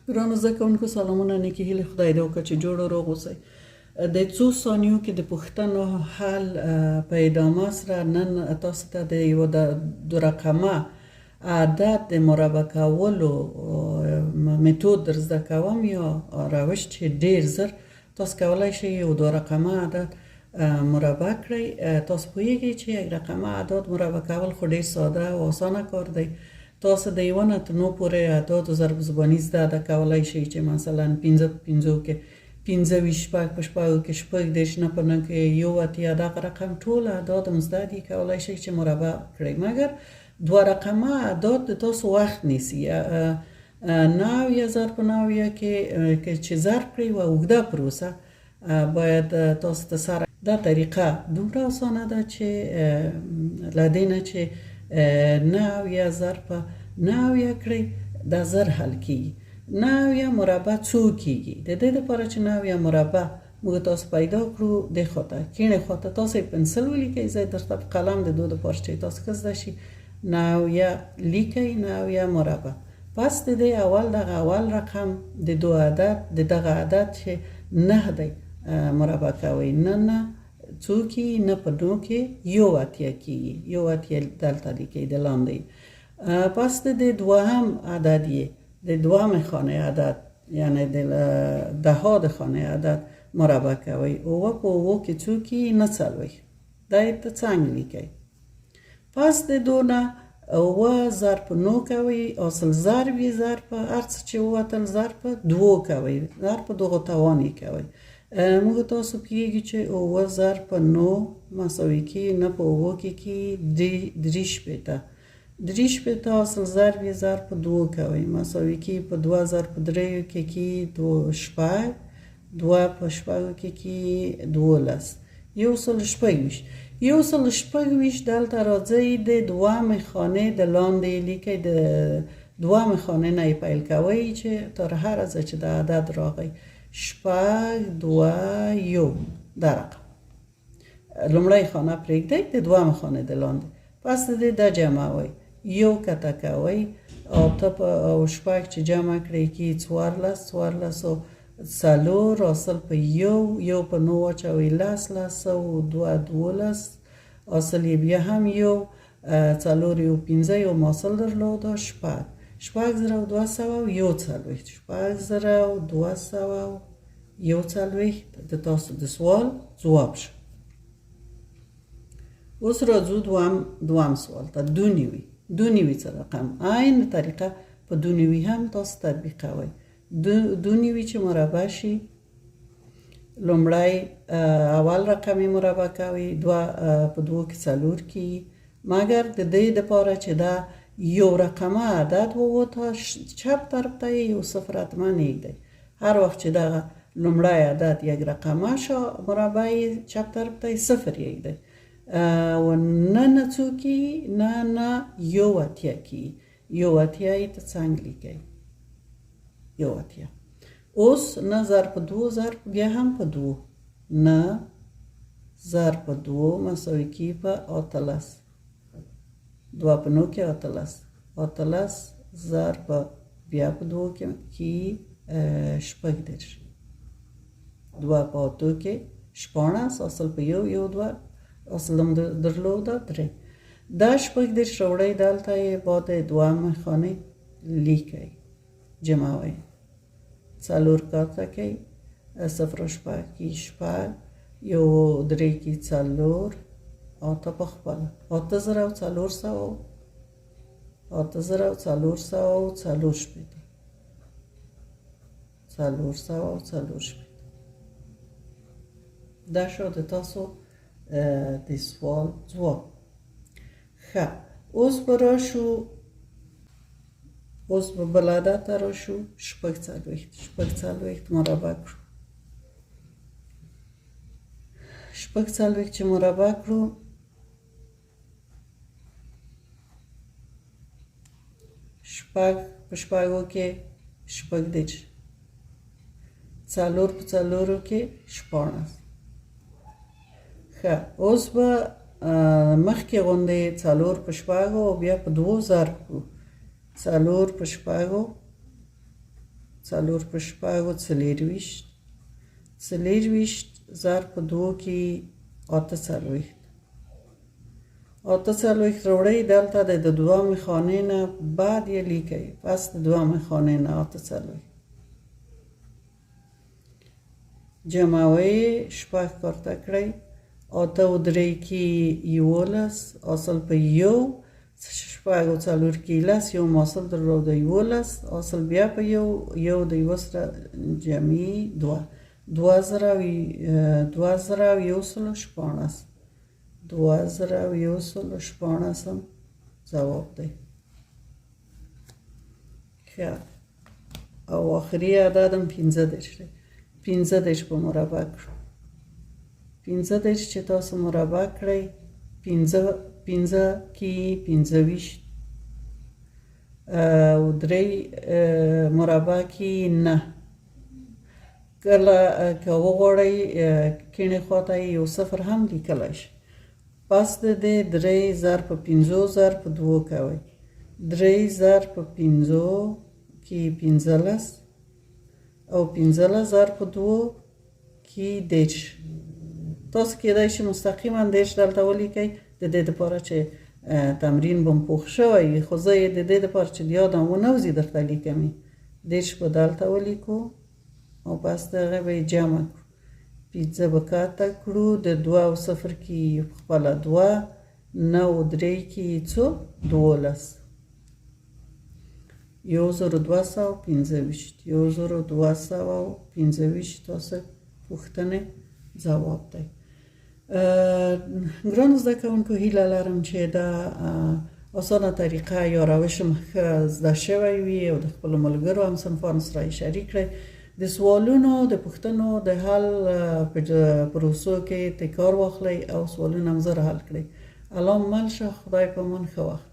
ګرانو زده کوونکو سلامونه، نیکې هیلې خدای دې وکړه چې جوړ او روغ اوسئ. د څو ثانیو کې د پوښتنو حل په ادامه سره نن تاسو ته د یو دو رقمه عدد د مربع کولو میتود در زده کوم، یا روش چې ډیر زر تاسو کولی شئ یو دو رقمه عدد مربع کړئ. تاسو پوهیږئ چې یک رقمه عدد مربع کول خو ډیر ساده او اسانه کار دی. تاسو د یو نه تر 9 پورې اعداد ضرب زباني زده کولی شئ چې مثلا 15 په 5 کې 15 شپږ په شپږو کې شپږ دېرش نه په 9 کې 1 دغه رقم ټول اعداد مزده دي کولی شئ چې مربع کړئ. مګر دوه رقمه اعداد د تاسو وخت نیسي. 9 ضرب 9 کې چې ضرب کړئ و اوږده پروسه باید تاسو ته سره دا طریقه دومره اسانه ده چې له دې نه چې 9 ضرب 9 کړئ دا زر حل کیږي. 9 مربع څو کیږي؟ د دې لپاره چې 9 مربع موږ تاسو پیدا کړو د خواته کینه خواته تاسو پنسل ولیکئ. زه درته په قلم د دوه لپاره چې تاسو کس دشي 9 لیکئ 9 مربع. پس د دې اول رقم د دو عدد د دغه عدد چې 9 دی مربع کوي. نه څو کی نه په 9 کې 1 کیږي. 1 دلته لیکئ د لاندې. پس د دوهم عدد یې د دوام خانه عدد یعنی د دهاد خانه عدد مربع کوي. او په او کې څو کی نه څلوي دا ته څنګه لیکي. پس د دونه او ضرب 9 کوي اصل ضرب ضرب ارڅ چې وتل ضرب 2 کوي ضرب دغه توانی کوي. موږ تاسو پیږي چې او ضرب 9 مساوي کی نه په او کې کی دریش پته دریش پته اصل ضرب 2 کوي مساوي کی په 2 ضرب 3 کې کی 2 شپږ 2 په شپږ کې کی 12 یو سل شپږ یو سل شپږ دلته راځي د دوامه خانه د لاندې لیکي د دوامه خانه نه پیل کوي چې تر هر از چې د عدد راغی شپږ 2 1 دا رقم لومړی خانه پرېږدئ د دوامه خانه د لاندې. پس د جمع وي یو کته کوي او او شپږ چې جمع کړئ کی 14 او څلور اصل په یو په 9 واچوي 10 او 12 اصل یې بیا هم یو څلور یو 15 یو ماصل درلود شپږ زره او 200 یو څلوېښت شپږ زره او 200 یو څلوېښت د تاسو د سوال ځواب شو. اوس راځو دوام سوال ته. دونیوي څه رقم عین طریقه په دونیوي هم تاسو تطبیقوئ. دونیوي چې مربع شي لومړی اول رقم مربع کوي 2 په 2 کې څلور کی. مګر د دې لپاره چې دا یو رقمه عدد ووته چپ طرف ته یو صفر حتما نږدې. هر وخت چې دا لومړی عدد یک رقمه شو مربع چپ طرف ته صفر یږدي و نه څو کی نه یو اتیا کی یو اتیا ته څنګه لیکي یو اتیا. اوس نه ضرب 2 ضرب بیا هم په 2 نه ضرب 2 مساوي کی په 18 2 په 9 کې 18 ضرب بیا په 2 کې کی شپږ دېرش 2 په 8 کې 14 اصل په یو 2 اصل هم درلوده 3 دا شپږ دېرش راوړئ دلته یې بعد دوامه خانه لیکئ جمع وي څلور کاته کې صفر شپږ کې شپږ یو 3 کې څلور اته په خپل 8400 څلور شپېته دا شو د تاسو د سوال ځواب. ښه اوس به راشو اوس به بل عدد ته راشو شپږ څلوېښت مربع کړو. شپږ څلوېښت چې مربع کړو شپږ په شپږو کې شپږ دېرش څلور په څلورو کې 14. ښه اوس به مخکې غوندې څلور په شپږو او بیا په 2 ضرب کړو. څلور په شپږو څلور په شپږو څلېرویشت، څلېرویشت ضرب په دوو کې اته څلوېښت، اته څلوېښت راوړئ دلته د دومې خانې نه بعد یې لیکئ، پس د دومې خانې نه اته څلوېښت جمعوئ شپږ کارته کړئ، اته او درې کې یولس، حاصل په یو، شپږ او څلور کې لس، یو حاصل در راوړه یولس، حاصل بیا په یو، یو د یوه سره جمعي دوه، دوه زره او یو سلو شپاړس، دوه زره او یو سلو شپاړسم ځواب دی. ښه، او آخري عدد هم پنځه دېرش دی. پنځه دېرش په مربع کړو، پنځه دېرش چې تاسو مربع کړئ، پنځه کې پنځهویشت او درې مربع کې نه، کله که وغواړئ کیڼې خواته یو صفر هم لیکلی شئ. پس د دې درې ضرب په پنځو ضرب په دوو کوئ، درې ضرب په پنځو کې پنځلس او پنځلس ضرب په دوو کې دېرش. تاسو کیدای شي مستقیما دېرش دلته ولیکئ، د دې دپاره چې تمرین به م پوخ شوی وي، خو زه یې د دې دپاره چې د یادم ونه وځي درته لیکم یې، دېرش به دلته ولیکو او پس د هغې به یې جمع کړو، پنځه به کاته کړو، د دوه او صفر کې خپله دوه، نه او درې کې څو دولس، یو زرو دوه سوه پنځهویشت، یو زرو دوه سوه پنځهویشت تاسو پوښتنې ځواب دی. ګرانو زده کوونکو، هیله لرم چې دا اسانه طریقه یا روش م ښه زده شوی وي او د خپلو ملګرو همصنفانو سره یې شریک کړئ. د سوالونو د پوښتنو د حل په پروسو کې تکرار واخلئ او سوالونه هم زر حل کړئ. الله مل شه، خدای په امان، ښه وخت.